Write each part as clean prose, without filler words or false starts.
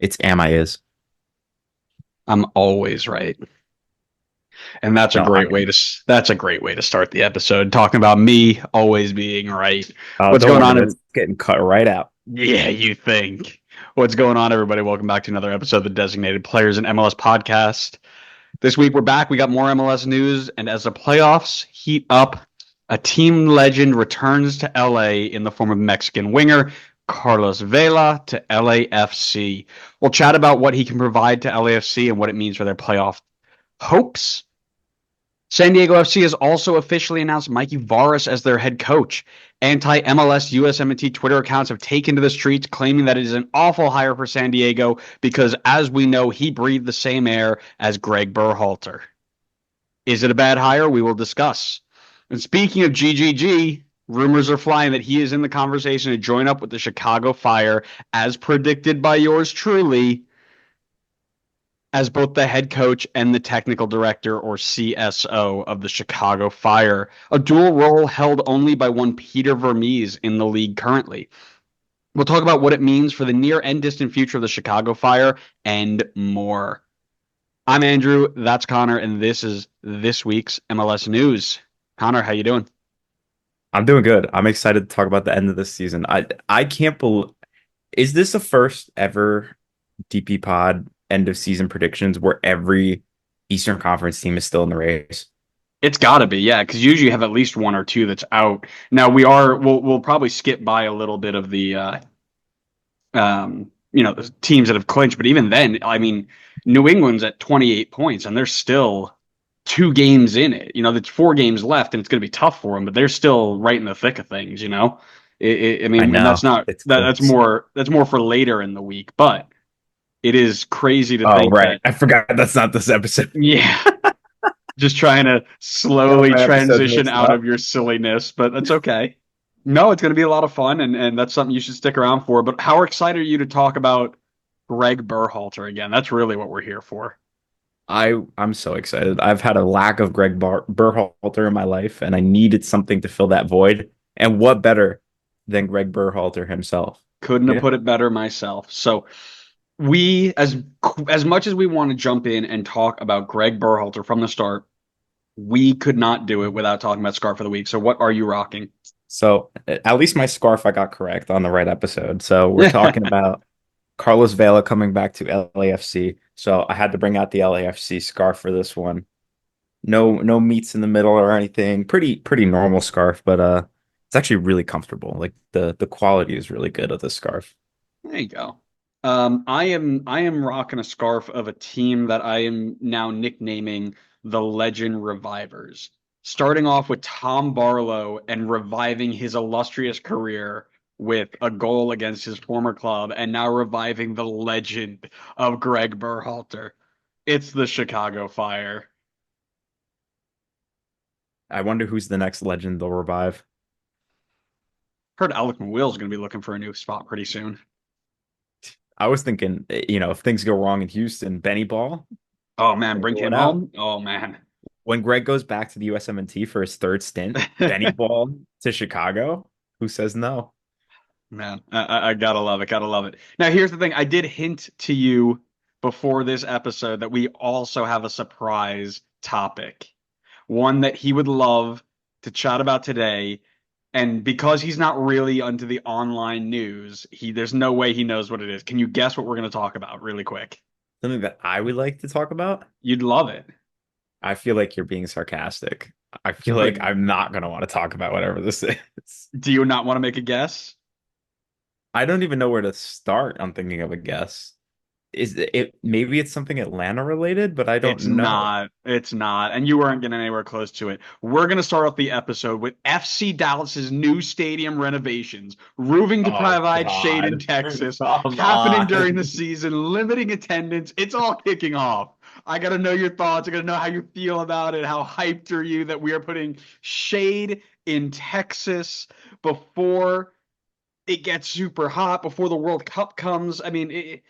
It's am I is. I'm always right. And No, I that's a great way to start the episode, talking about me always being right. What's don't going worry, on? that's getting cut right out. Yeah, you think. What's going on, everybody? Welcome back to another episode of the Designated Players and MLS podcast. This week we're back. We got more MLS news, and as the playoffs heat up, a team legend returns to LA in the form of Mexican winger Carlos Vela to LAFC. We'll chat about what he can provide to LAFC and what it means for their playoff hopes. San Diego FC has also officially announced Mikey Varas as their head coach. Anti-MLS USMNT Twitter accounts have taken to the streets claiming that it is an awful hire for San Diego because, as we know, he breathed the same air as Gregg Berhalter. Is it a bad hire? We will discuss. And speaking of GGG, rumors are flying that he is in the conversation to join up with the Chicago Fire, as predicted by yours truly, as both the head coach and the technical director or CSO of the Chicago Fire, a dual role held only by one Peter Vermees in the league currently. We'll talk about what it means for the near and distant future of the Chicago Fire and more. I'm Andrew, that's Connor, and this is this week's MLS News. Connor, how you doing? I'm doing good. I'm excited to talk about the end of this season. I can't believe is this the first ever DP Pod end of season predictions where every Eastern Conference team is still in the race? It's got to be, yeah, because usually you have at least one or two that's out. Now we'll probably skip by a little bit of the the teams that have clinched. But even then, I mean, New England's at 28 points and they're still 2 games in it. There's 4 games left and it's going to be tough for them, but they're still right in the thick of things. I I mean, and that's know. not It's that's close. more for later in the week, but it is crazy to Oh, think right. that, I forgot that's not this episode. yeah, just trying to Got slowly my episodes transition mixed out of up. your silliness, but that's okay. No, it's going to be a lot of fun, and that's something you should stick around for. But how excited are you to talk about Gregg Berhalter again? That's really what we're here for. I'm so excited. I've had a lack of Berhalter in my life, and I needed something to fill that void. And what better than Gregg Berhalter himself? Couldn't have Yeah. put it better myself. So we, as much as we want to jump in and talk about Gregg Berhalter from the start, we could not do it without talking about Scarf of the Week. So what are you rocking? So at least my scarf I got correct on the right episode. So we're talking about Carlos Vela coming back to LAFC. So I had to bring out the LAFC scarf for this one. No meats in the middle or anything. Pretty normal scarf, but it's actually really comfortable. Like the quality is really good of the scarf. There you go. I am rocking a scarf of a team that I am now nicknaming the Legend Revivers. Starting off with Tom Barlow and reviving his illustrious career with a goal against his former club, and now reviving the legend of Gregg Berhalter. It's the Chicago Fire. I wonder who's the next legend they'll revive. Heard Alec Will's going to be looking for a new spot pretty soon. I was thinking, if things go wrong in Houston, Benny Ball, Oh man, bring roll him it out. home. Oh man. When Greg goes back to the USMNT for his third stint, Benny Ball to Chicago, who says no? Man, I gotta love it. Gotta love it. Now, here's the thing. I did hint to you before this episode that we also have a surprise topic, one that he would love to chat about today. And because he's not really onto the online news, there's no way he knows what it is. Can you guess what we're going to talk about really quick? Something that I would like to talk about. You'd love it. I feel like you're being sarcastic. I feel like But I'm not going to want to talk about whatever this is. do you not want to make a guess? I don't even know where to start on thinking of a guess. Is it maybe it's something Atlanta related, but I It's don't know. not. It's not. And you weren't getting anywhere close to it. We're going to start off the episode with FC Dallas's new stadium renovations, roofing to Oh provide shade in God. Texas, Come happening during the on. season, limiting attendance. It's all kicking off. I got to know your thoughts. I got to know how you feel about it. How hyped are you that we are putting shade in Texas before it gets super hot, before the World Cup comes? I mean,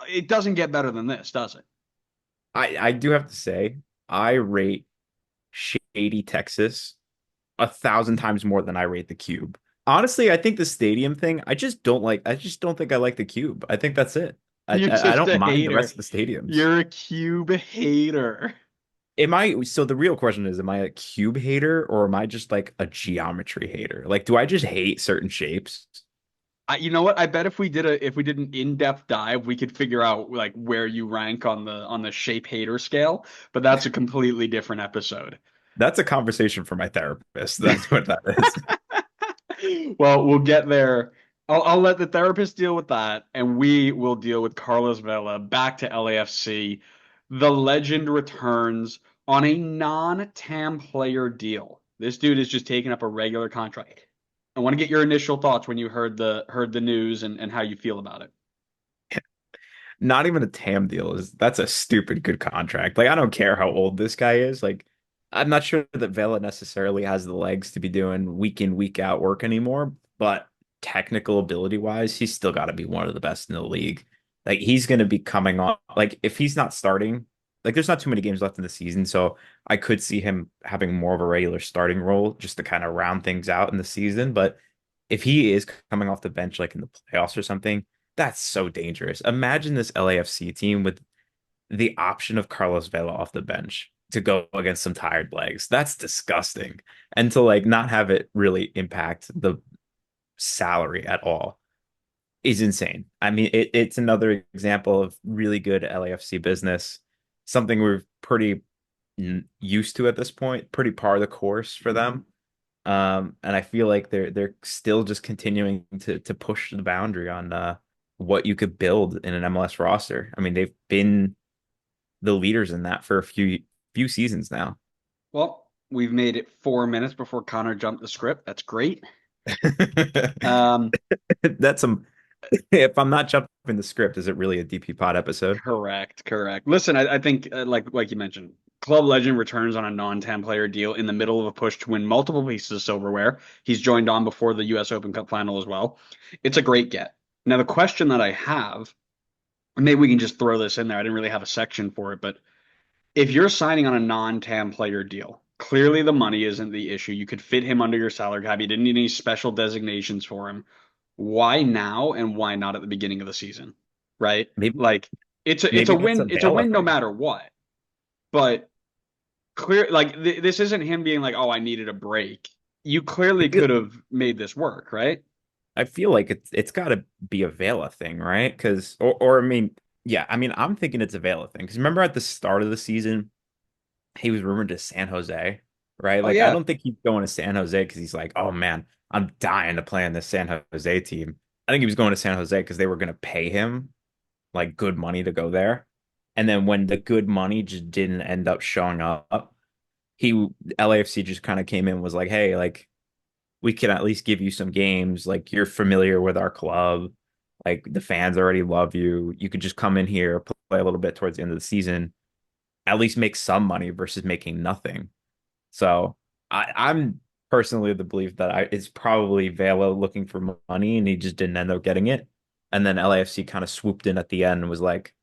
it doesn't get better than this, does it? I do have to say, I rate Shady Texas 1,000 times more than I rate the Cube. Honestly, I think the stadium thing, I just don't like. I just don't think I like the Cube. I think that's it. You're I just don't a mind the rest hater. of the stadiums. You're a cube hater. So the real question is, am I a cube hater or am I just like a geometry hater? Like, do I just hate certain shapes? You know what? I bet if we did an in-depth dive, we could figure out like where you rank on the shape hater scale. But that's a completely different episode. That's a conversation for my therapist. That's what that is. Well, we'll get there. I'll let the therapist deal with that, and we will deal with Carlos Vela back to LAFC. The legend returns on a non-TAM player deal. This dude is just taking up a regular contract. I want to get your initial thoughts when you heard the news and how you feel about it. Not even a TAM deal is that's a stupid good contract. Like I don't care how old this guy is. Like I'm not sure that Vela necessarily has the legs to be doing week in, week out work anymore, but technical ability wise, he's still got to be one of the best in the league. Like he's going to be coming on. Like if he's not starting, like there's not too many games left in the season, so I could see him having more of a regular starting role just to kind of round things out in the season. But if he is coming off the bench like in the playoffs or something, that's so dangerous. Imagine this LAFC team with the option of Carlos Vela off the bench to go against some tired legs. That's disgusting. And to like not have it really impact the salary at all is insane. I mean, it's another example of really good LAFC business, something we're pretty used to at this point, pretty par of the course for them. And I feel like they're still just continuing to push the boundary on what you could build in an MLS roster. I mean, they've been the leaders in that for a few seasons now. Well, we've made it 4 minutes before Connor jumped the script. That's great. Um, That's some. If I'm not jumping the script, is it really a DP Pod episode? Correct, correct. Listen, I think like you mentioned, Club Legend returns on a non-TAM player deal in the middle of a push to win multiple pieces of silverware. He's joined on before the U.S. Open Cup final as well. It's a great get. Now, the question that I have, and maybe we can just throw this in there. I didn't really have a section for it, but if you're signing on a non-TAM player deal, clearly the money isn't the issue. You could fit him under your salary cap. You didn't need any special designations for him. Why now and why not at the beginning of the season? Right? Maybe Like it's a maybe that's a win. It's a Vela win no thing. matter what. But clear like this isn't him being like, "Oh, I needed a break." You I clearly feel could have made this work, right? I feel like it's got to be a Vela thing, right? Because or I mean, yeah, I mean, I'm thinking it's a Vela thing. Because remember at the start of the season, he was rumored to San Jose, right? Oh Like I yeah. don't think he's going to San Jose because he's like, oh man, I'm dying to play on this San Jose team. I think he was going to San Jose because they were going to pay him like good money to go there. And then when the good money just didn't end up showing up, he LAFC just kind of came in and was like, hey, like we can at least give you some games. Like you're familiar with our club. Like the fans already love you. You could just come in here, play a little bit towards the end of the season, at least make some money versus making nothing. So I'm personally of the belief that it's probably Vela looking for money and he just didn't end up getting it. And then LAFC kind of swooped in at the end and was like,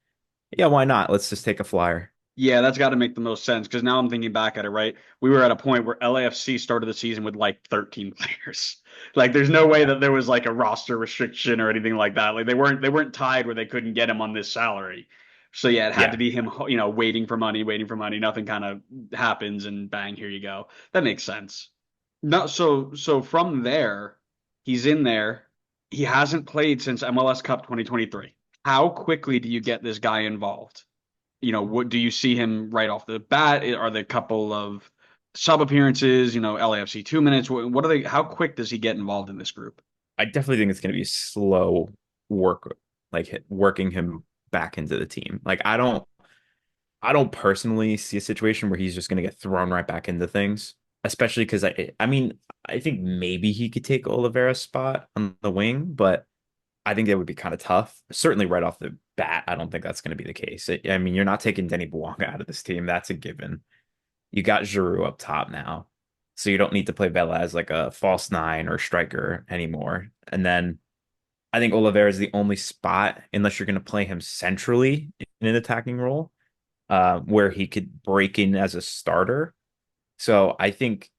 yeah, why not? Let's just take a flyer. Yeah, that's got to make the most sense because now I'm thinking back at it, right? We were at a point where LAFC started the season with like 13 players. Like there's no way Yeah. that there was like a roster restriction or anything like that. Like they weren't tied where they couldn't get him on this salary. So yeah, it had to Yeah. be him, waiting for money, waiting for money. Nothing kind of happens and bang, here you go. That makes sense. No, so from there, he's in there. He hasn't played since MLS Cup 2023. How quickly do you get this guy involved? What do you see him right off the bat? Are there a couple of sub appearances? LAFC 2 minutes. What are they? How quick does he get involved in this group? I definitely think it's going to be slow work, like working him back into the team. Like I don't personally see a situation where he's just going to get thrown right back into things, especially because I mean, I think maybe he could take Oliveira's spot on the wing, but I think that would be kind of tough. Certainly right off the bat, I don't think that's going to be the case. I mean, you're not taking Denny Bouanga out of this team. That's a given. You got Giroud up top now. So you don't need to play Vela as like a false nine or striker anymore. And then I think Oliveira is the only spot, unless you're going to play him centrally in an attacking role, where he could break in as a starter. So I think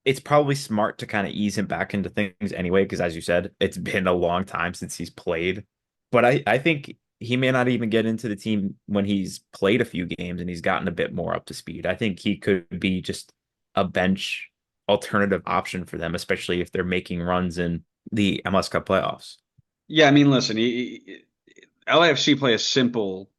it's probably smart to kind of ease him back into things anyway, because as you said, it's been a long time since he's played. But I think he may not even get into the team when he's played a few games and he's gotten a bit more up to speed. I think he could be just a bench alternative option for them, especially if they're making runs in the MLS Cup playoffs. Yeah, I mean, listen, LAFC play a simple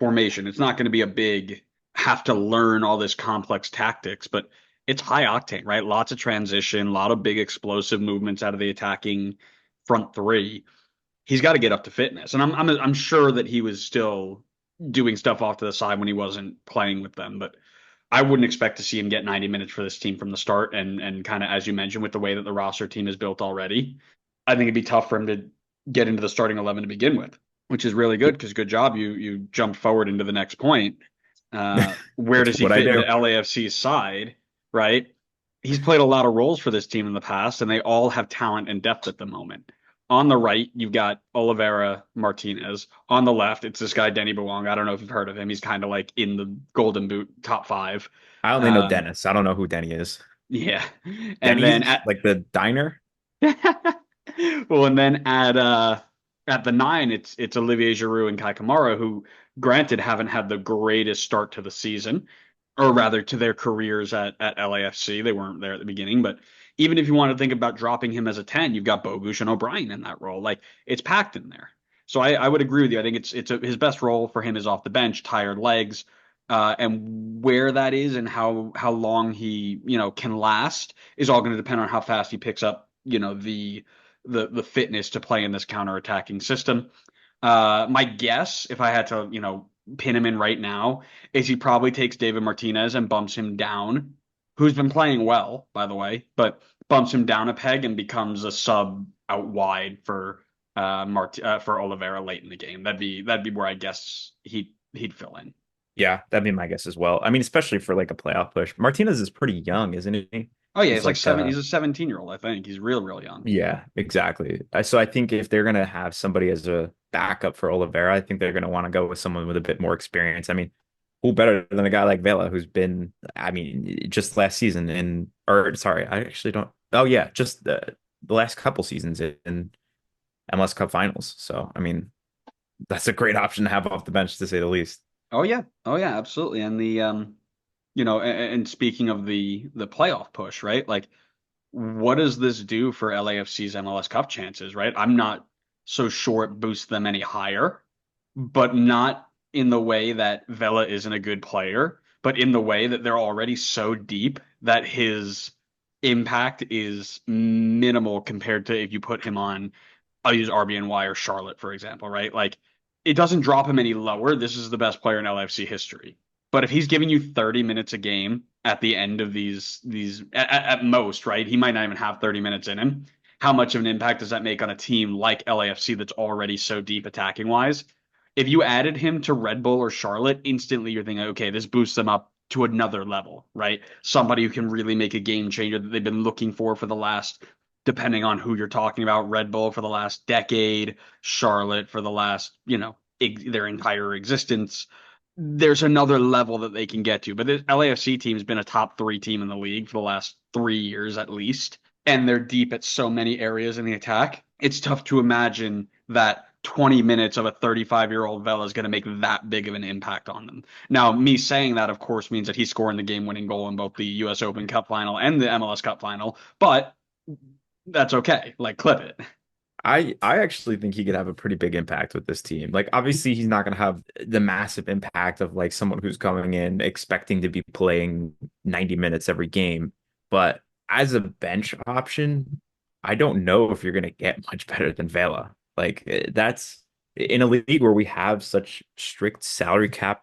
formation. It's not going to be a big have to learn all this complex tactics, but it's high octane, right? Lots of transition, a lot of big explosive movements out of the attacking front three. He's got to get up to fitness, and I'm sure that he was still doing stuff off to the side when he wasn't playing with them, but I wouldn't expect to see him get 90 minutes for this team from the start. And kind of as you mentioned, with the way that the roster team is built already, I think it'd be tough for him to get into the starting 11 to begin with, which is really good because good job you jumped forward into the next point. Where That's does he what I fit do. into LAFC's side? Right, he's played a lot of roles for this team in the past, and they all have talent and depth at the moment. On the right, you've got Oliveira Martinez. On the left, it's this guy Denny Bouang. I don't know if you've heard of him. He's kind of like in the Golden Boot top five. I only know Um, Dennis. I don't know who Denny is. yeah, and then Denny's at like the diner. well, and then at the nine, it's Olivier Giroud and Kai Kamara, who, granted, haven't had the greatest start to the season, or rather to their careers at LAFC. They weren't there at the beginning, but even if you want to think about dropping him as a 10, you've got Bogusz and O'Brien in that role. Like, it's packed in there. So I would agree with you. I think his best role for him is off the bench, tired legs, and where that is and how long he can last is all going to depend on how fast he picks up the fitness to play in this counter-attacking system. My guess, if I had to, pin him in right now, is he probably takes David Martinez and bumps him down, who's been playing well, by the way, but bumps him down a peg and becomes a sub out wide for Oliveira late in the game. That'd be where I guess he'd fill in. Yeah, that'd be my guess as well. I mean, especially for like a playoff push. Martinez is pretty young, isn't he? Oh yeah, He's he's like like seven. He's a 17-year-old, I think. He's real young. yeah, exactly. So I think if they're gonna have somebody as a backup for Oliveira, I think they're gonna want to go with someone with a bit more experience. I mean, who better than a guy like Vela, who's been, I mean, just last season in, or sorry, I actually don't. Oh yeah, just the last couple seasons in MLS Cup Finals. So I mean, that's a great option to have off the bench to say the least. Oh yeah, absolutely. And and speaking of the playoff push, right? Like, what does this do for LAFC's MLS Cup chances, right? I'm not so sure it boosts them any higher, but not in the way that Vela isn't a good player, but in the way that they're already so deep that his impact is minimal compared to if you put him on, I'll use RBNY or Charlotte, for example, right? Like, it doesn't drop him any lower. This is the best player in LAFC history. But if he's giving you 30 minutes a game at the end of these at most, right? He might not even have 30 minutes in him. How much of an impact does that make on a team like LAFC that's already so deep attacking wise? If you added him to Red Bull or Charlotte, instantly you're thinking, okay, this boosts them up to another level, right? Somebody who can really make a game changer that they've been looking for the last, depending on who you're talking about, Red Bull for the last decade, Charlotte for the last, their entire existence. There's another level that they can get to. But the LAFC team has been a top three team in the league for the last 3 years at least, and they're deep at so many areas in the attack. It's tough to imagine that 20 minutes of a 35-year-old Vela is going to make that big of an impact on them. Now, me saying that, of course, means that he's scoring the game-winning goal in both the U.S. Open Cup final and the MLS Cup final, but that's okay. Like, clip it. I actually think he could have a pretty big impact with this team. Like obviously he's not going to have the massive impact of like someone who's coming in expecting to be playing 90 minutes every game, but as a bench option, I don't know if you're going to get much better than Vela. Like that's in a league where we have such strict salary cap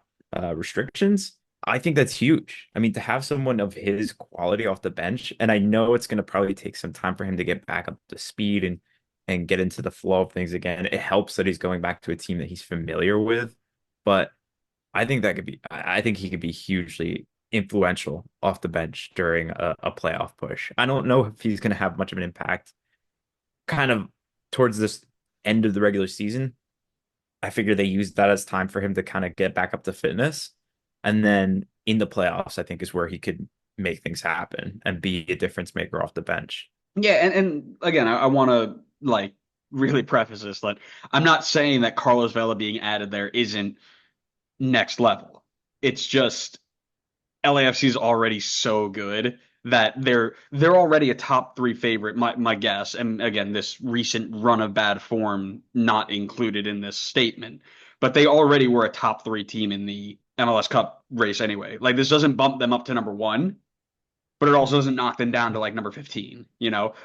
restrictions. I think that's huge. I mean, to have someone of his quality off the bench, and I know it's going to probably take some time for him to get back up to speed and get into the flow of things again. It helps that he's going back to a team that he's familiar with, but I think he could be hugely influential off the bench during a playoff push. I don't know if he's going to have much of an impact kind of towards this end of the regular season. I figure they use that as time for him to kind of get back up to fitness. And then in the playoffs, I think is where he could make things happen and be a difference maker off the bench. Yeah, and again, I want to like really preface this that I'm not saying that Carlos Vela being added there isn't next level. It's just LAFC is already so good that they're already a top three favorite, my guess. And again, this recent run of bad form not included in this statement, but they already were a top three team in the MLS Cup race anyway. Like this doesn't bump them up to number one, but it also doesn't knock them down to like number 15.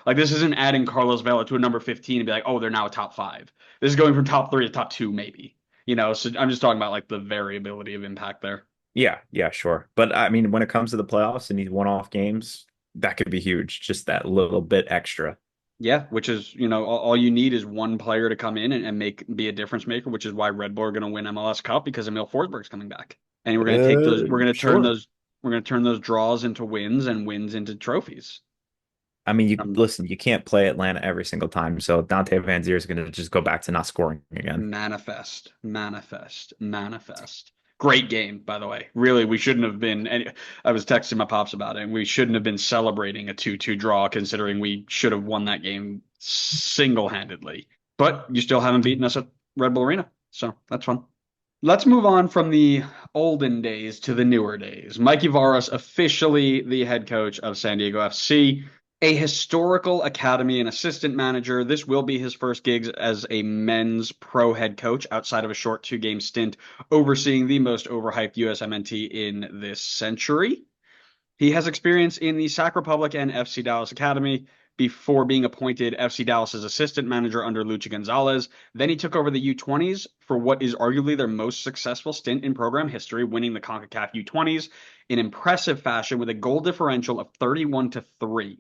Like this isn't adding Carlos Vela to a number 15 and be like, oh, they're now a top five. This is going from top three to top two, maybe. So I'm just talking about like the variability of impact there. Yeah, yeah, sure. But I mean, when it comes to the playoffs and these one-off games, that could be huge. Just that little bit extra. Yeah, which is, all you need is one player to come in and be a difference maker, which is why Red Bull are going to win MLS Cup because Emil Forsberg's coming back. And we're going to take those, Sure. we're going to turn those draws into wins and wins into trophies. I mean, you Um, listen, you can't play Atlanta every single time. So Dante Van Zier is going to just go back to not scoring again. Manifest, manifest, manifest. Great game, by the way. Really, we shouldn't have been. I was texting my pops about it, and we shouldn't have been celebrating a 2-2 draw, considering we should have won that game single-handedly. But you still haven't beaten us at Red Bull Arena, so that's fun. Let's move on from the olden days to the newer days. Mikey Varas officially the head coach of San Diego FC, a historical academy and assistant manager. This will be his first gigs as a men's pro head coach outside of a short 2-game stint overseeing the most overhyped USMNT in this century. He has experience in the Sac Republic and FC Dallas Academy before being appointed FC Dallas's assistant manager under Lucha Gonzalez. Then he took over the U20s for what is arguably their most successful stint in program history, winning the CONCACAF U20s in impressive fashion with a goal differential of 31-3.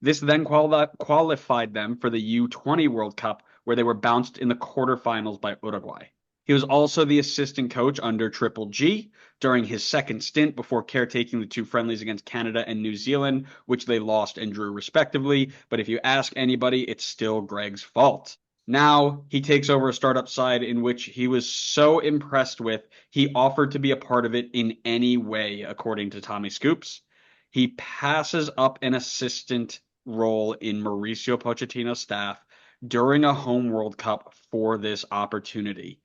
This then qualified them for the U20 World Cup, where they were bounced in the quarterfinals by Uruguay. He was also the assistant coach under Triple G during his second stint before caretaking the two friendlies against Canada and New Zealand, which they lost and drew respectively. But if you ask anybody, it's still Gregg's fault. Now he takes over a startup side in which he was so impressed with, he offered to be a part of it in any way, according to Tommy Scoops. He passes up an assistant role in Mauricio Pochettino's staff during a home World Cup for this opportunity.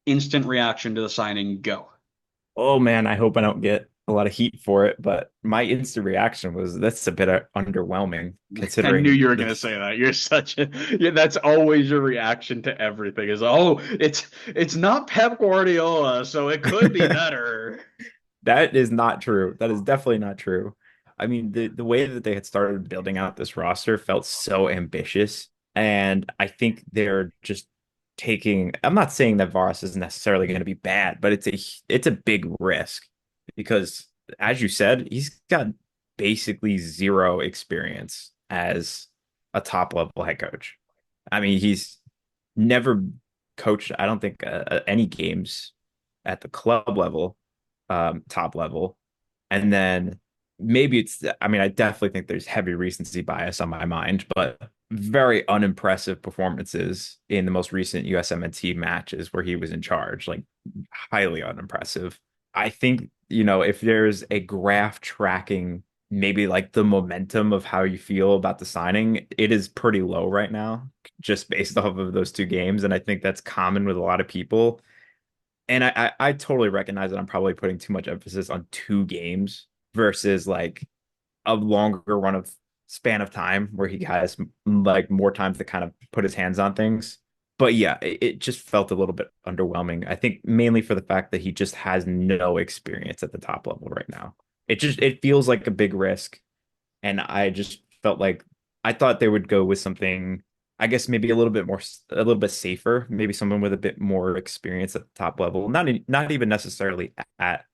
Instant reaction to the signing, go. Oh man, I hope I don't get a lot of heat for it, but my instant reaction was that's a bit underwhelming I knew considering you were going to this. say that. You're such a yeah, that's always your reaction to everything is, oh, it's not Pep Guardiola, so it could be better. That is not true. That is definitely not true. I mean, the way that they had started building out this roster felt so ambitious. And I think they're just taking, I'm not saying that Varas is necessarily going to be bad, but it's a big risk because as you said, he's got basically zero experience as a top level head coach. I mean, he's never coached, I don't think, any games at the club level, top level. And then maybe I mean, I definitely think there's heavy recency bias on my mind, but very unimpressive performances in the most recent USMNT matches where he was in charge, like highly unimpressive. I think, if there's a graph tracking maybe like the momentum of how you feel about the signing, it is pretty low right now, just based off of those two games. And I think that's common with a lot of people. And I totally recognize that I'm probably putting too much emphasis on two games versus like a longer run of span of time where he has like more time to kind of put his hands on things. But yeah, it just felt a little bit underwhelming. I think mainly for the fact that he just has no experience at the top level right now. It feels like a big risk. And I just felt like I thought they would go with something, I guess maybe a little bit safer, maybe someone with a bit more experience at the top level, not even necessarily at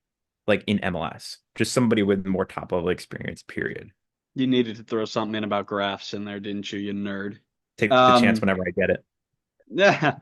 like in MLS, just somebody with more top level experience, period. You needed to throw something in about graphs in there, didn't you, you nerd? Take the chance Um, whenever I get it. yeah.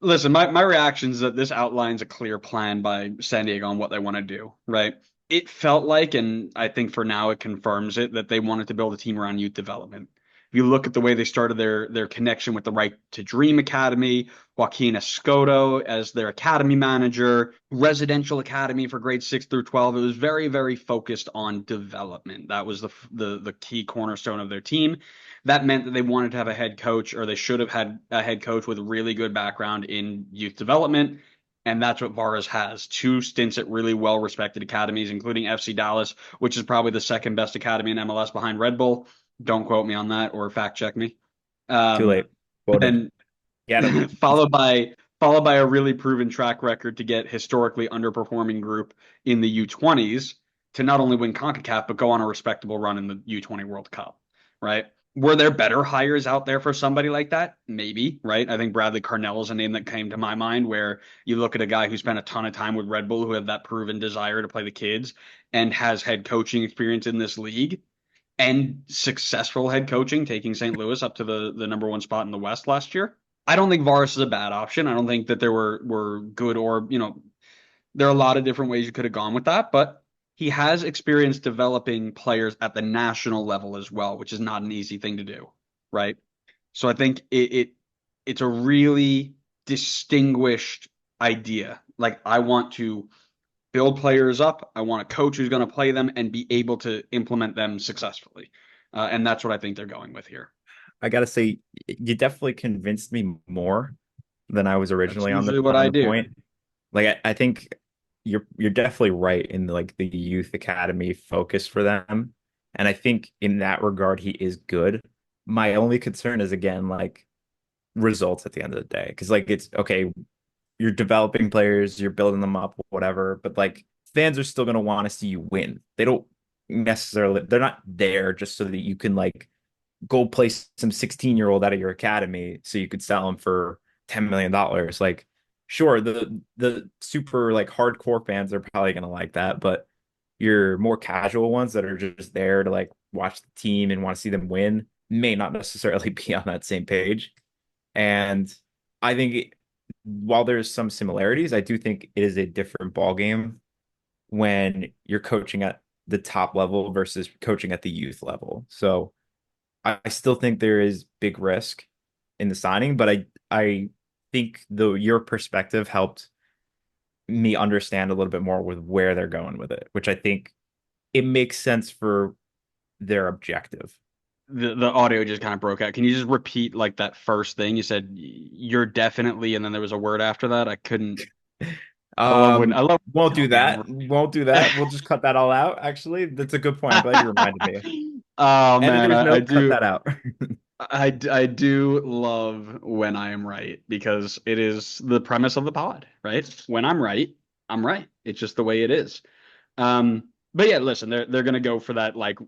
Listen, my reaction is that this outlines a clear plan by San Diego on what they want to do, right? It felt like, and I think for now it confirms it, that they wanted to build a team around youth development. If you look at the way they started their connection with the Right to Dream Academy, Joaquin Escoto as their academy manager, residential academy for grades 6 through 12. It was very, very focused on development. That was the key cornerstone of their team. That meant that they wanted to have a head coach, or they should have had a head coach with a really good background in youth development. And that's what Varas has. 2 stints at really well-respected academies, including FC Dallas, which is probably the second best academy in MLS behind Red Bull. Don't quote me on that or fact check me. Too Um, late. Quoted. and Academy. followed by a really proven track record to get historically underperforming group in the U20s to not only win CONCACAF but go on a respectable run in the U20 World Cup, right? Were there better hires out there for somebody like that? Maybe, right? I think Bradley Carnell is a name that came to my mind where you look at a guy who spent a ton of time with Red Bull, who had that proven desire to play the kids and has head coaching experience in this league and successful head coaching, taking St. Louis up to the number one spot in the West last year. I don't think Varas is a bad option. I don't think that there were good or, there are a lot of different ways you could have gone with that, but he has experience developing players at the national level as well, which is not an easy thing to do, right? So I think it's a really distinguished idea. Like, I want to build players up. I want a coach who's going to play them and be able to implement them successfully. And that's what I think they're going with here. I gotta say, you definitely convinced me more than I was That's originally usually what on I the do. point. Like I think you're definitely right in like the youth academy focus for them. And I think in that regard he is good. My only concern is again like results at the end of the day. Because like it's okay, you're developing players, you're building them up, whatever, but like fans are still gonna want to see you win. They don't necessarily they're not there just so that you can like go play some 16-year-old out of your academy so you could sell him for $10 million. Like, sure, the super like hardcore fans are probably gonna like that, but your more casual ones that are just there to like watch the team and want to see them win may not necessarily be on that same page. And I think while there's some similarities, I do think it is a different ball game when you're coaching at the top level versus coaching at the youth level. So I still think there is big risk in the signing, but I think your perspective helped me understand a little bit more with where they're going with it, which I think it makes sense for their objective. The audio just kind of broke out. Can you just repeat like that first thing you said? You're definitely, and then there was a word after that. I couldn't. I love when you Won't tell do me I'm that. Won't do that. We'll just cut that all out. Actually, that's a good point. I'm glad you reminded me. Oh man, Editor's I note, cut do. that out. I do love when I am right because it is the premise of the pod, right? When I'm right, I'm right. It's just the way it is. But yeah, listen, they're gonna go for that like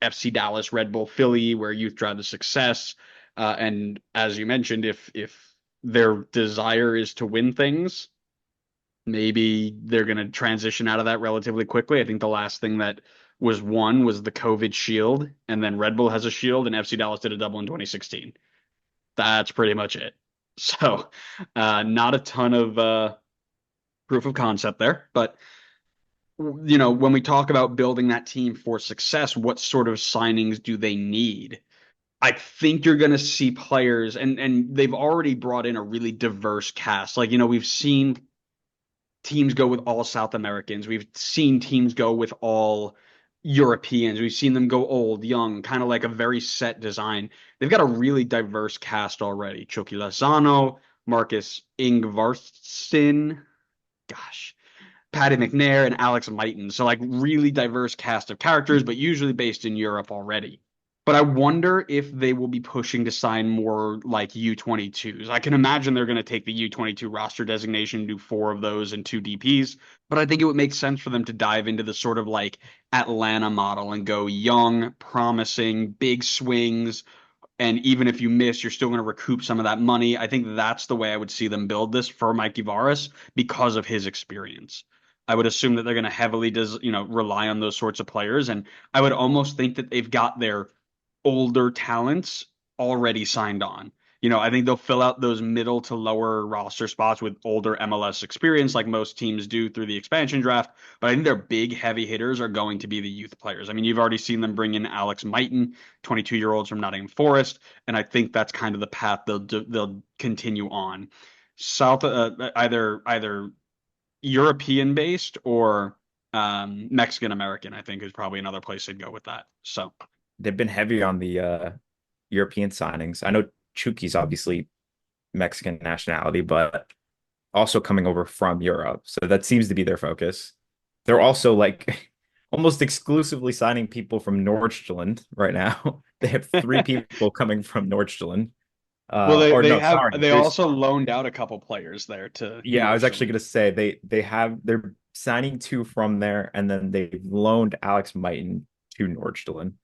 FC Dallas, Red Bull, Philly, where youth drive to success. And as you mentioned, if their desire is to win things, maybe they're going to transition out of that relatively quickly. I think the last thing that was won was the COVID shield, and then Red Bull has a shield, and FC Dallas did a double in 2016. That's pretty much it. So, not a ton of proof of concept there, but when we talk about building that team for success, what sort of signings do they need? I think you're going to see players, and they've already brought in a really diverse cast. Like, we've seen teams go with all South Americans. We've seen teams go with all Europeans. We've seen them go old, young, kind of like a very set design. They've got a really diverse cast already. Chucky Lozano, Marcus Ingvarsson, gosh, Patty McNair, and Alex Mighton. So like really diverse cast of characters, but usually based in Europe already. But I wonder if they will be pushing to sign more like U22s. I can imagine they're going to take the U22 roster designation, do 4 of those and 2 DPs. But I think it would make sense for them to dive into the sort of like Atlanta model and go young, promising, big swings. And even if you miss, you're still going to recoup some of that money. I think that's the way I would see them build this for Mikey Varas because of his experience. I would assume that they're going to heavily rely on those sorts of players. And I would almost think that they've got their older talents already signed on. I think they'll fill out those middle to lower roster spots with older MLS experience, like most teams do through the expansion draft. But I think their big heavy hitters are going to be the youth players. I mean, you've already seen them bring in Alex Mighton, 22-year-olds from Nottingham Forest, and I think that's kind of the path they'll continue on. South, either European based or Mexican American, I think is probably another place they'd go with that. So They've been heavy on the European signings. I know Chuky's obviously Mexican nationality, but also coming over from Europe. So that seems to be their focus. They're also like almost exclusively signing people from Nordjylland right now. They have three people coming from Nordjylland. well, they Or they no, have sorry. they There's also loaned out a couple players there to Yeah, I was actually Nordstrom. gonna say they're signing two from there, and then they've loaned Alex Mighton to Nordjylland.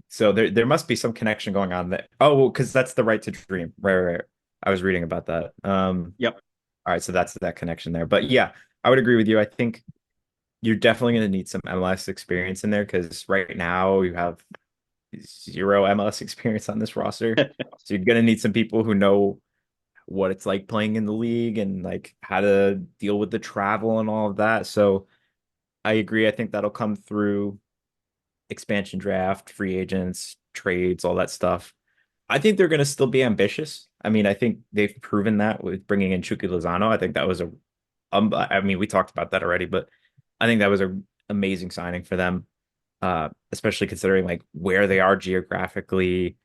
So there must be some connection going on there. Oh, well, because that's the right to dream. Right. I was reading about that. Yep. All right, so that's that connection there. But yeah, I would agree with you. I think you're definitely going to need some MLS experience in there because right now you have zero MLS experience on this roster. So you're going to need some people who know what it's like playing in the league and like how to deal with the travel and all of that. So I agree. I think that'll come through expansion draft, free agents, trades, all that stuff. I think they're going to still be ambitious. I mean, I think they've proven that with bringing in Chucky Lozano. I think that was I mean, we talked about that already, but I think that was a amazing signing for them, especially considering like where they are geographically,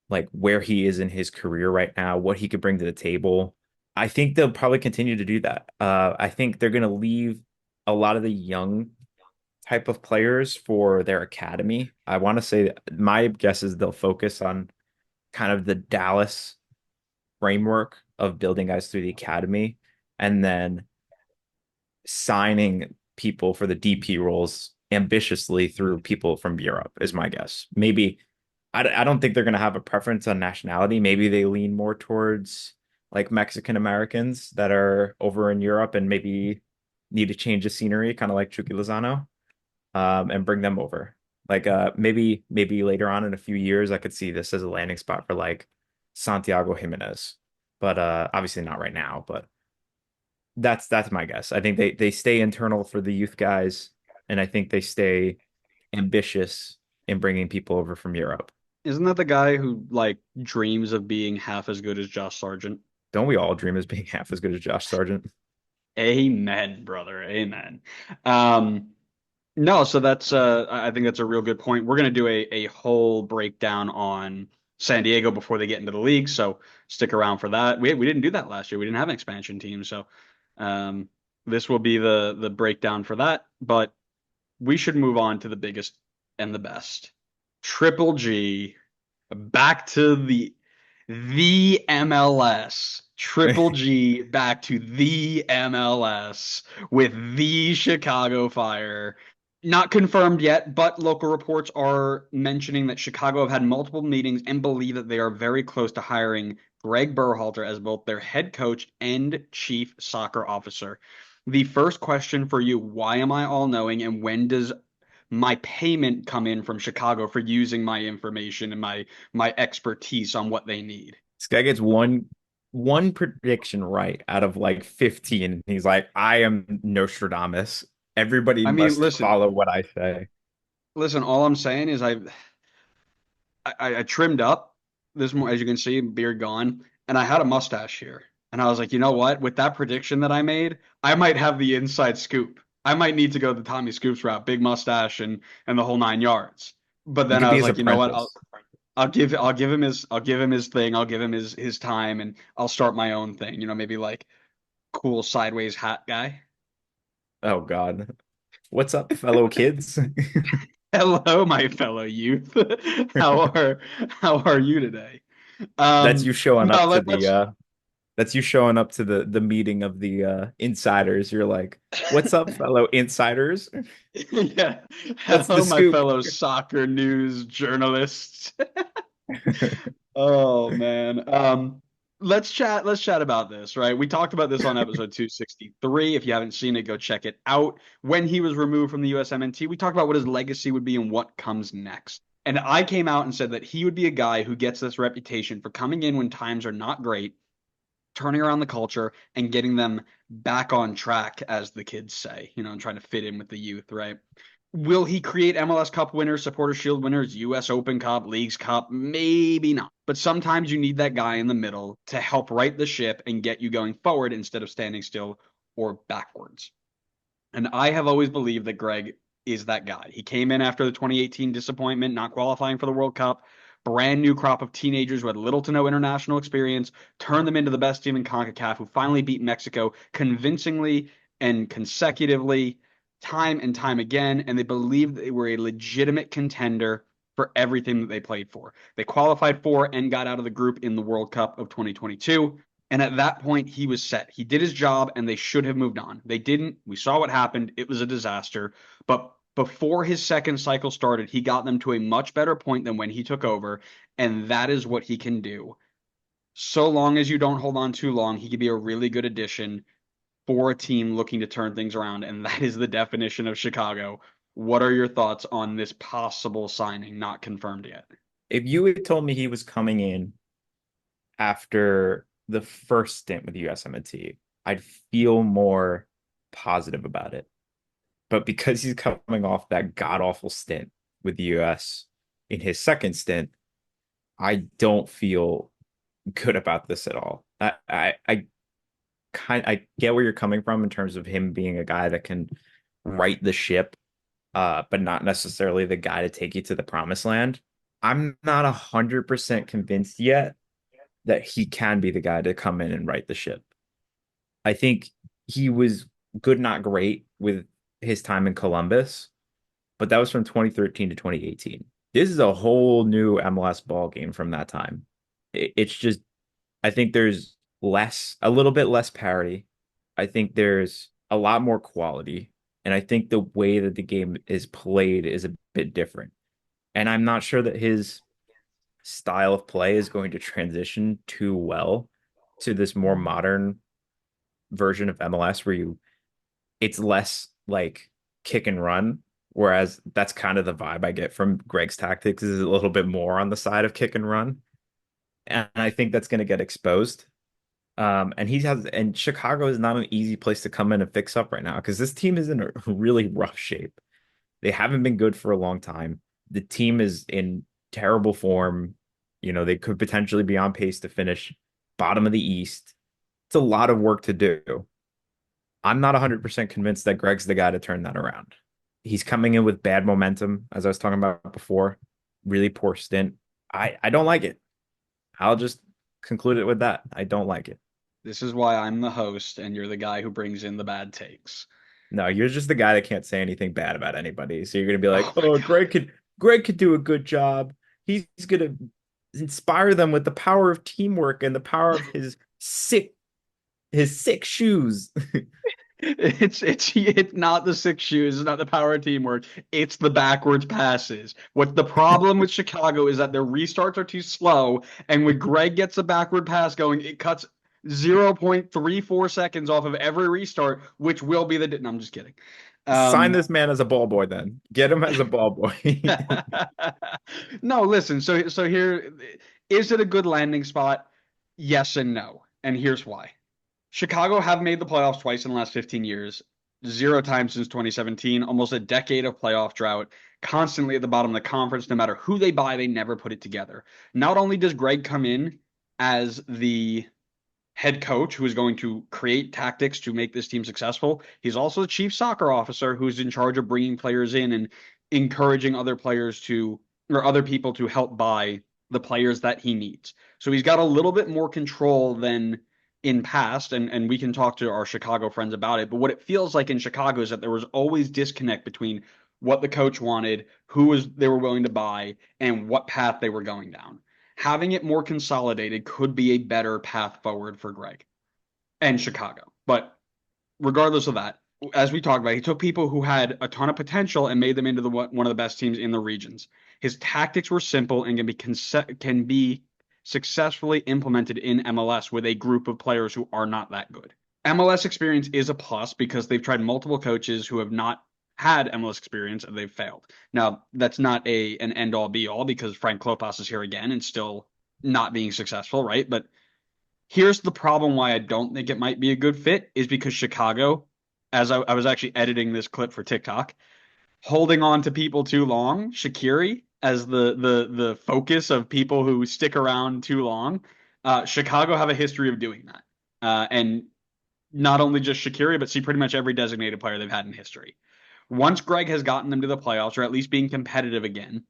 like where he is in his career right now, what he could bring to the table. I think they'll probably continue to do that. I think they're going to leave a lot of the young type of players for their academy. I want to say my guess is they'll focus on kind of the Dallas framework of building guys through the academy and then signing people for the DP roles ambitiously through people from Europe is my guess. Maybe I don't think they're going to have a preference on nationality. Maybe they lean more towards like Mexican Americans that are over in Europe and maybe need to change the scenery, kind of like Chucky Lozano, and bring them over. Like maybe later on in a few years, I could see this as a landing spot for like Santiago Jimenez, but obviously not right now. But that's my guess. I think they stay internal for the youth guys, and I think they stay ambitious in bringing people over from Europe. Isn't that the guy who like dreams of being half as good as Josh Sargent? Don't we all dream as being half as good as Josh Sargent? Amen, brother. Amen. Um, no, so that's I think that's a real good point. We're gonna do a whole breakdown on San Diego before they get into the league, so stick around for that. We didn't do that last year. We didn't have an expansion team, so um, this will be the breakdown for that. But we should move on to the biggest and the best. Triple G back to the MLS. Triple G back to the MLS with the Chicago Fire. Not confirmed yet, but local reports are mentioning that Chicago have had multiple meetings and believe that they are very close to hiring Gregg Berhalter as both their head coach and chief soccer officer. The first question for you, why am I all knowing and when does my payment come in from Chicago for using my information and my expertise on what they need? This guy gets one prediction right out of like 15. He's like, I am Nostradamus. Everybody I mean, must listen, follow what I say. listen. All I'm saying is I trimmed up this more, as you can see, beard gone, and I had a mustache here. And I was like, you know what? With that prediction that I made, I might have the inside scoop. I might need to go the Tommy Scoops route, big mustache and the whole 9 yards. But You then could I be was his like, you know what? apprentice. I'll give him his thing. I'll give him his time, and I'll start my own thing. Maybe like cool sideways hat guy. Oh God. What's up, fellow kids? Hello, my fellow youth. how are how are you today? That's you showing No, up to the let's that's you showing up to the meeting of the insiders. You're like, "What's up, fellow insiders?" yeah. What's the Hello, my scoop? fellow soccer news journalists. Oh man. Let's chat about this, right? We talked about this on episode 263. If you haven't seen it, go check it out. When he was removed from the USMNT, we talked about what his legacy would be and what comes next. And I came out and said that he would be a guy who gets this reputation for coming in when times are not great, turning around the culture and getting them back on track, as the kids say, and trying to fit in with the youth, right? Will he create MLS Cup winners, Supporter Shield winners, US Open Cup, Leagues Cup? Maybe not. But sometimes you need that guy in the middle to help right the ship and get you going forward instead of standing still or backwards. And I have always believed that Gregg is that guy. He came in after the 2018 disappointment, not qualifying for the World Cup, brand new crop of teenagers who had little to no international experience, turned them into the best team in CONCACAF, who finally beat Mexico convincingly and consecutively, time and time again. And they believed they were a legitimate contender for everything that they played for. They qualified for and got out of the group in the World Cup of 2022. And at that point, he was set. He did his job, and they should have moved on. They didn't. We saw what happened. It was a disaster. But before his second cycle started, he got them to a much better point than when he took over. And that is what he can do. So long as you don't hold on too long, he could be a really good addition for a team looking to turn things around. And that is the definition of Chicago. What are your thoughts on this possible signing, not confirmed yet? If you had told me he was coming in after the first stint with USMNT, I'd feel more positive about it. But because he's coming off that god awful stint with the US in his second stint, I don't feel good about this at all. I get where you're coming from in terms of him being a guy that can right the ship, but not necessarily the guy to take you to the promised land. I'm not 100% convinced yet that he can be the guy to come in and right the ship. I think he was good, not great with his time in Columbus, but that was from 2013 to 2018. This is a whole new MLS ball game from that time. It's just, I think there's a little bit less parity. I think there's a lot more quality. And I think the way that the game is played is a bit different. And I'm not sure that his style of play is going to transition too well to this more modern version of MLS where it's less like kick and run, whereas that's kind of the vibe I get from Gregg's tactics is a little bit more on the side of kick and run. And I think that's going to get exposed. And Chicago is not an easy place to come in and fix up right now because this team is in a really rough shape. They haven't been good for a long time. The team is in terrible form. They could potentially be on pace to finish bottom of the East. It's a lot of work to do. I'm not 100% convinced that Gregg's the guy to turn that around. He's coming in with bad momentum, as I was talking about before. Really poor stint. I don't like it. I'll just conclude it with that. I don't like it. This is why I'm the host and you're the guy who brings in the bad takes. No, you're just the guy that can't say anything bad about anybody. So you're gonna be like, Oh my oh, God. Gregg could do a good job. He's gonna inspire them with the power of teamwork and the power of his sick shoes. It's not the six shoes, it's not the power of teamwork. It's the backwards passes. What the problem with Chicago is that their restarts are too slow, and when Gregg gets a backward pass going, it cuts 0.34 seconds off of every restart, which will be the. No, I'm just kidding. Sign Um, this man as a ball boy then. Get him as a ball boy. no, listen. So here, is it a good landing spot? Yes and no, and here's why. Chicago have made the playoffs twice in the last 15 years, zero times since 2017, almost a decade of playoff drought, constantly at the bottom of the conference. No matter who they buy, they never put it together. Not only does Gregg come in as the head coach who is going to create tactics to make this team successful, he's also the chief soccer officer who's in charge of bringing players in and encouraging other players to, or other people to help buy the players that he needs. So he's got a little bit more control than in past, and we can talk to our Chicago friends about it. But what it feels like in Chicago is that there was always disconnect between what the coach wanted, they were willing to buy, and what path they were going down. Having it more consolidated could be a better path forward for Gregg and Chicago. But regardless of that, as we talked about, he took people who had a ton of potential and made them into one of the best teams in the regions. His tactics were simple and can be successfully implemented in MLS with a group of players who are not that good. MLS experience is a plus because they've tried multiple coaches who have not had MLS experience and they've failed. Now, that's not an end all be all because Frank Klopas is here again and still not being successful, right? But here's the problem why I don't think it might be a good fit is because Chicago, as I was actually editing this clip for TikTok, holding on to people too long, Shaqiri as the focus of people who stick around too long. Chicago have a history of doing that, and not only just Shaqiri, but see pretty much every designated player they've had in history. Once Gregg has gotten them to the playoffs, or at least being competitive again,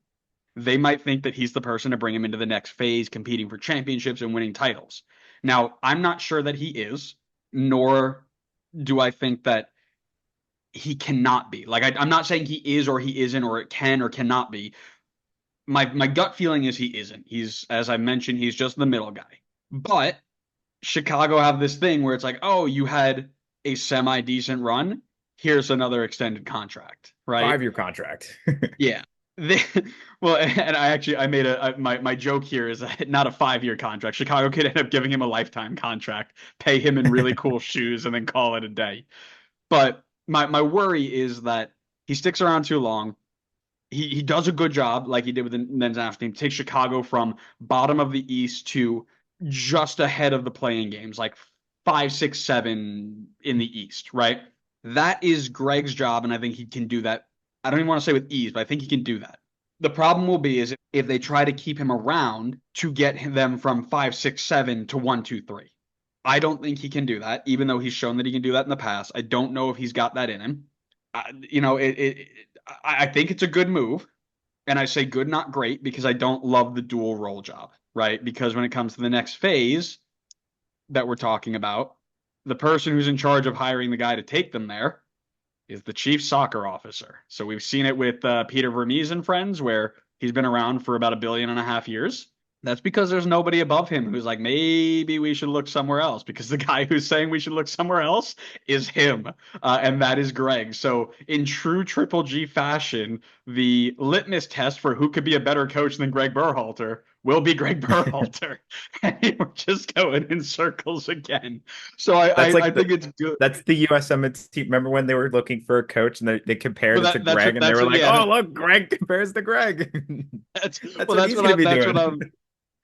they might think that he's the person to bring him into the next phase, competing for championships and winning titles. Now, I'm not sure that he is, nor do I think that he cannot be. Like I'm not saying he is or he isn't or it can or cannot be. My gut feeling is he isn't. He's, as I mentioned, he's just the middle guy. But Chicago have this thing where it's like, oh, you had a semi decent run. Here's another extended contract, right? 5-year contract. Yeah. They, well, and I made my joke here is that not a 5-year contract. Chicago could end up giving him a lifetime contract, pay him in really cool shoes, and then call it a day. But my worry is that he sticks around too long. He does a good job, like he did with the men's national team, take Chicago from bottom of the East to just ahead of the playing games, like 5, 6, 7 in the East, right? That is Gregg's job, and I think he can do that. I don't even want to say with ease, but I think he can do that. The problem will be is if they try to keep him around to get them from 5, 6, 7 to 1, 2, 3. I don't think he can do that, even though he's shown that he can do that in the past. I don't know if he's got that in him. I think it's a good move. And I say good, not great, because I don't love the dual role job, right? Because when it comes to the next phase that we're talking about, the person who's in charge of hiring the guy to take them there is the chief soccer officer. So we've seen it with Peter Vermees and friends, where he's been around for about 1.5 billion years. That's because there's nobody above him who's like, maybe we should look somewhere else, because the guy who's saying we should look somewhere else is him, and that is Gregg. So in true Triple G fashion, the litmus test for who could be a better coach than Gregg Berhalter will be Gregg Berhalter. And we're just going in circles again. So I think it's good. That's the USM team. Remember when they were looking for a coach and they compared it to Gregg, and they were like, "Oh, look, Gregg compares to Gregg." That's what I'm.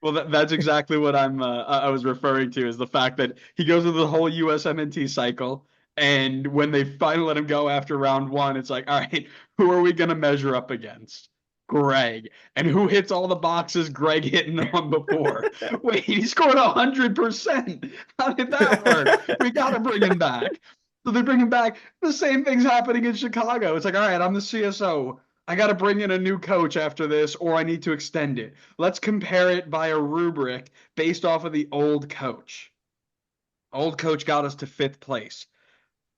Well, that's exactly what I was referring to, is the fact that he goes through the whole USMNT cycle, and when they finally let him go after round 1, it's like, all right, who are we going to measure up against? Gregg. And who hits all the boxes Gregg hit them before? Wait, he scored 100%. How did that work? We got to bring him back. So they bring him back. The same thing's happening in Chicago. It's like, all right, I'm the CSO. I got to bring in a new coach after this, or I need to extend it. Let's compare it by a rubric based off of the old coach. Old coach got us to 5th place.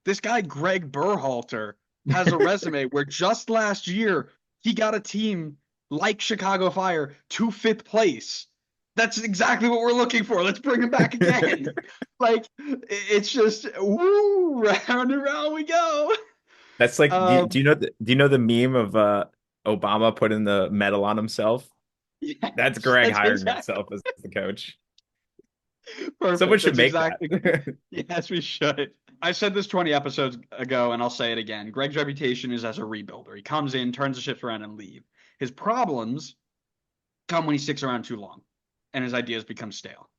This guy, Gregg Berhalter, has a resume where just last year he got a team like Chicago Fire to 5th place. That's exactly what we're looking for. Let's bring him back again. Like, it's just, woo, round and round we go. That's like, do you know the meme of Obama putting the medal on himself? Yes, That's Gregg hiring exactly. himself as the coach. Perfect. Someone should That's make exactly. that. Yes, we should. I said this 20 episodes ago, and I'll say it again. Gregg's reputation is as a rebuilder. He comes in, turns the ships around, and leave. His problems come when he sticks around too long, and his ideas become stale.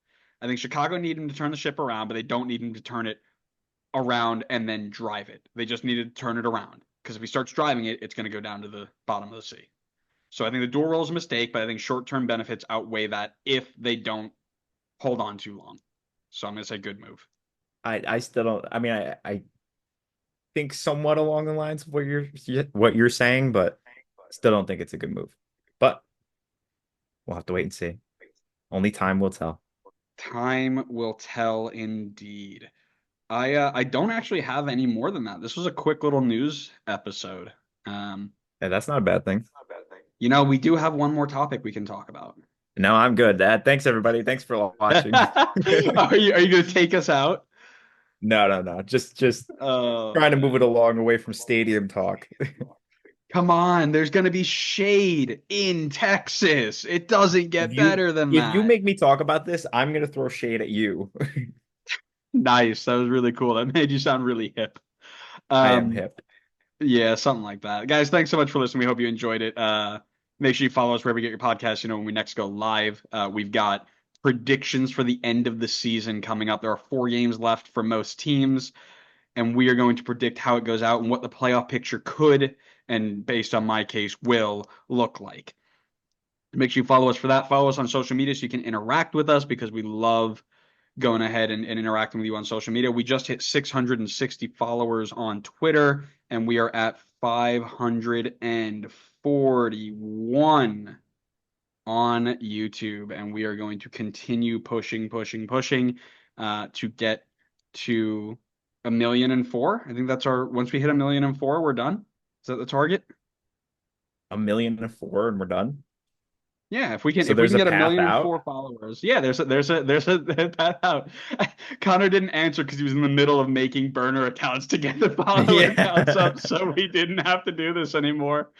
I think Chicago need him to turn the ship around, but they don't need him to turn it around and then drive it. They just need to turn it around, because if he starts driving it, it's going to go down to the bottom of the sea. So I think the dual role is a mistake, but I think short-term benefits outweigh that if they don't hold on too long. So I'm going to say good move. I still don't. I mean, I think somewhat along the lines of what you're saying, but still don't think it's a good move. But we'll have to wait and see. Only time will tell. Time will tell indeed. I don't actually have any more than that. This was a quick little news episode. Yeah, that's not a bad thing. We do have one more topic we can talk about. No, I'm good. Thanks everybody. Thanks for watching. Are you going to take us out? No. Just trying to move it along away from stadium talk. Come on, there's going to be shade in Texas. It doesn't get better than that. If you make me talk about this, I'm going to throw shade at you. Nice. That was really cool. That made you sound really hip. I am hip. Yeah, something like that. Guys, thanks so much for listening. We hope you enjoyed it. Make sure you follow us wherever you get your podcast. When we next go live, we've got predictions for the end of the season coming up. There are 4 games left for most teams, and we are going to predict how it goes out and what the playoff picture could, and based on my case, will look like. Make sure you follow us for that. Follow us on social media so you can interact with us because we love going ahead and interacting with you on social media. We just hit 660 followers on Twitter, and we are at 541 on YouTube. And we are going to continue pushing to get to 1,000,004. I think that's once we hit 1,000,004, we're done. Is that the target? 1,000,004 and we're done. Yeah, if we can So if we there's can a get a path million and out. four followers, yeah, there's a path out. Connor didn't answer because he was in the middle of making burner accounts to get the follower counts Yeah. up, so we didn't have to do this anymore.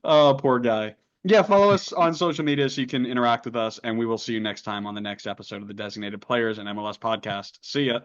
Oh, poor guy. Yeah, follow us on social media so you can interact with us, and we will see you next time on the next episode of the Designated Players and MLS podcast. See ya.